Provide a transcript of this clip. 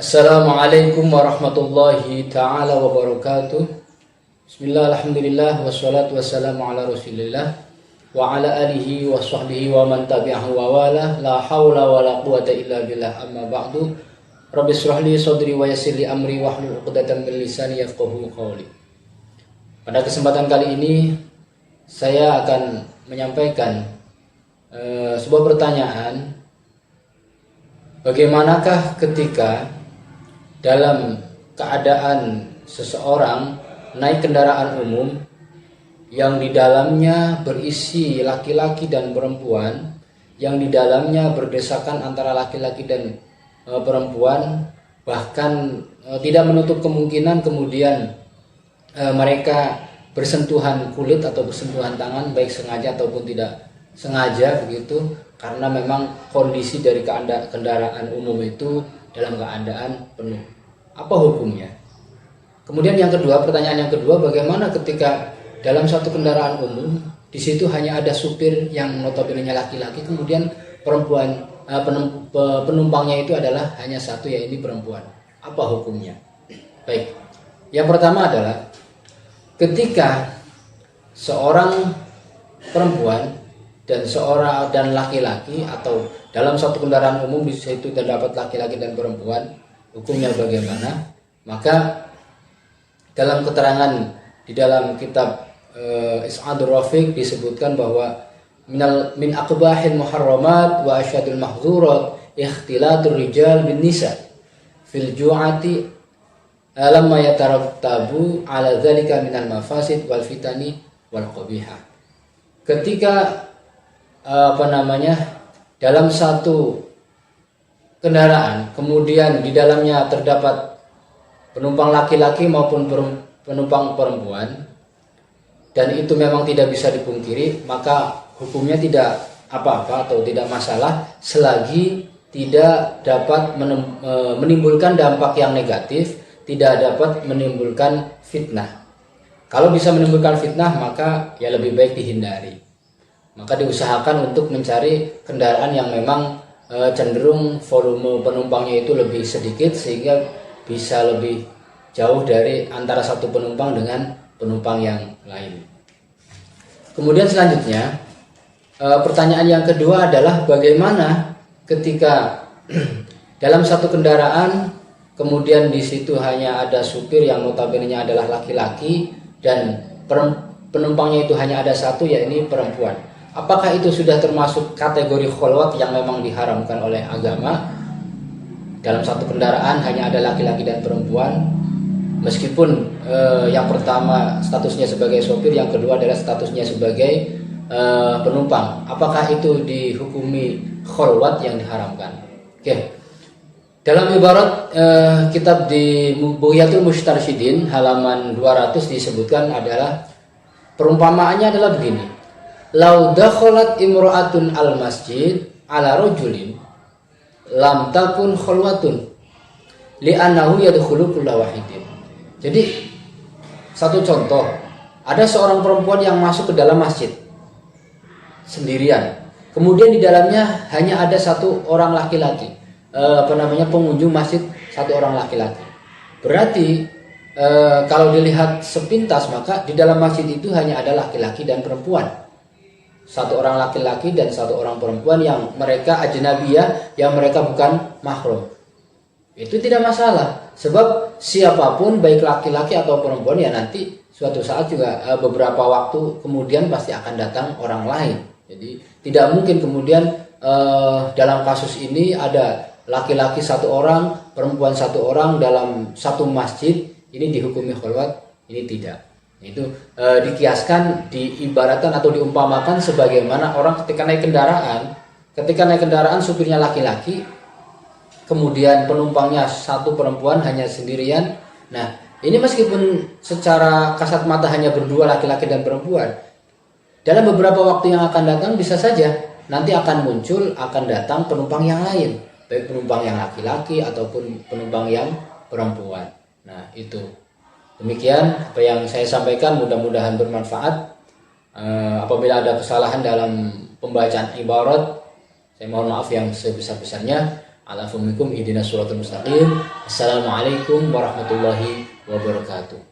Assalamualaikum warahmatullahi ta'ala wabarakatuh. Bismillah, alhamdulillah, wassalatu wassalamu ala rasulillah wa ala alihi wa sahbihi wa man tabi'ahu wa wala. La hawla wa la quwata illa billah, amma ba'du. Rabbi shrah li sadri wa yassir li amri wahlul 'uqdatam min lisani yafqahu qawli. Pada kesempatan kali ini saya akan menyampaikan sebuah pertanyaan. Bagaimanakah ketika dalam keadaan seseorang naik kendaraan umum yang di dalamnya berisi laki-laki dan perempuan, yang di dalamnya berdesakan antara laki-laki dan perempuan, bahkan tidak menutup kemungkinan kemudian mereka bersentuhan kulit atau bersentuhan tangan, baik sengaja ataupun tidak sengaja begitu, karena memang kondisi dari kendaraan umum itu dalam keadaan penuh. Apa hukumnya? Kemudian yang kedua, pertanyaan yang kedua, bagaimana ketika dalam satu kendaraan umum di situ hanya ada supir yang notabene laki-laki, kemudian perempuan penumpangnya itu adalah hanya satu, yaitu perempuan. Apa hukumnya? Baik. Yang pertama adalah ketika seorang perempuan dan laki-laki, atau dalam satu kendaraan umum di situ terdapat laki-laki dan perempuan, hukumnya bagaimana? Maka dalam keterangan di dalam kitab Is'adur Rafiq disebutkan bahwa min aqbahil muharramat wa asyadul mahzurat ikhtilatur rijal bin nisa fil ju'ati lamma yatarattabu ala dzalika minal mafasid wal fitani wal qabihah. Ketika dalam satu kendaraan kemudian di dalamnya terdapat penumpang laki-laki maupun penumpang perempuan, dan itu memang tidak bisa dipungkiri, maka hukumnya tidak apa-apa atau tidak masalah selagi tidak dapat menimbulkan dampak yang negatif, tidak dapat menimbulkan fitnah. Kalau bisa menimbulkan fitnah, maka ya lebih baik dihindari. Maka diusahakan untuk mencari kendaraan yang memang cenderung volume penumpangnya itu lebih sedikit, sehingga bisa lebih jauh dari antara satu penumpang dengan penumpang yang lain. Kemudian selanjutnya, pertanyaan yang kedua adalah bagaimana ketika dalam satu kendaraan kemudian di situ hanya ada supir yang notabene-nya adalah laki-laki dan penumpangnya itu hanya ada satu, yaitu perempuan. Apakah itu sudah termasuk kategori kholwat yang memang diharamkan oleh agama? Dalam satu kendaraan hanya ada laki-laki dan perempuan, meskipun yang pertama statusnya sebagai sopir, yang kedua adalah statusnya sebagai penumpang. Apakah itu dihukumi kholwat yang diharamkan? Oke. Dalam ibarat kitab di Bughyatul Mustarsyidin halaman 200 disebutkan adalah perumpamaannya adalah begini. Lau dakhalat imra'atun al masjid ala rajulin lam takun khulwatun li'annahu yadkhulu kulla wahidin. Jadi satu contoh, ada seorang perempuan yang masuk ke dalam masjid sendirian, kemudian di dalamnya hanya ada satu orang laki-laki, pengunjung masjid, satu orang laki-laki. Berarti kalau dilihat sepintas, maka di dalam masjid itu hanya ada laki-laki dan perempuan, satu orang laki-laki dan satu orang perempuan yang mereka ajnabiyah, yang mereka bukan mahram. Itu tidak masalah, sebab siapapun baik laki-laki atau perempuan ya nanti suatu saat juga beberapa waktu kemudian pasti akan datang orang lain. Jadi tidak mungkin kemudian dalam kasus ini ada laki-laki satu orang, perempuan satu orang dalam satu masjid, ini dihukumi kholwat, ini tidak. Itu dikiaskan, diibaratkan atau diumpamakan sebagaimana orang ketika naik kendaraan supirnya laki-laki, kemudian penumpangnya satu perempuan, hanya sendirian. Nah, ini meskipun secara kasat mata hanya berdua laki-laki dan perempuan, dalam beberapa waktu yang akan datang bisa saja nanti akan datang penumpang yang lain, baik penumpang yang laki-laki ataupun penumpang yang perempuan. Nah, itu demikian apa yang saya sampaikan, mudah-mudahan bermanfaat. Apabila ada kesalahan dalam pembacaan ibarat, saya mohon maaf yang sebesar-besarnya. Ala fahmikum ihdinas shiratal mustaqim. Assalamualaikum warahmatullahi wabarakatuh.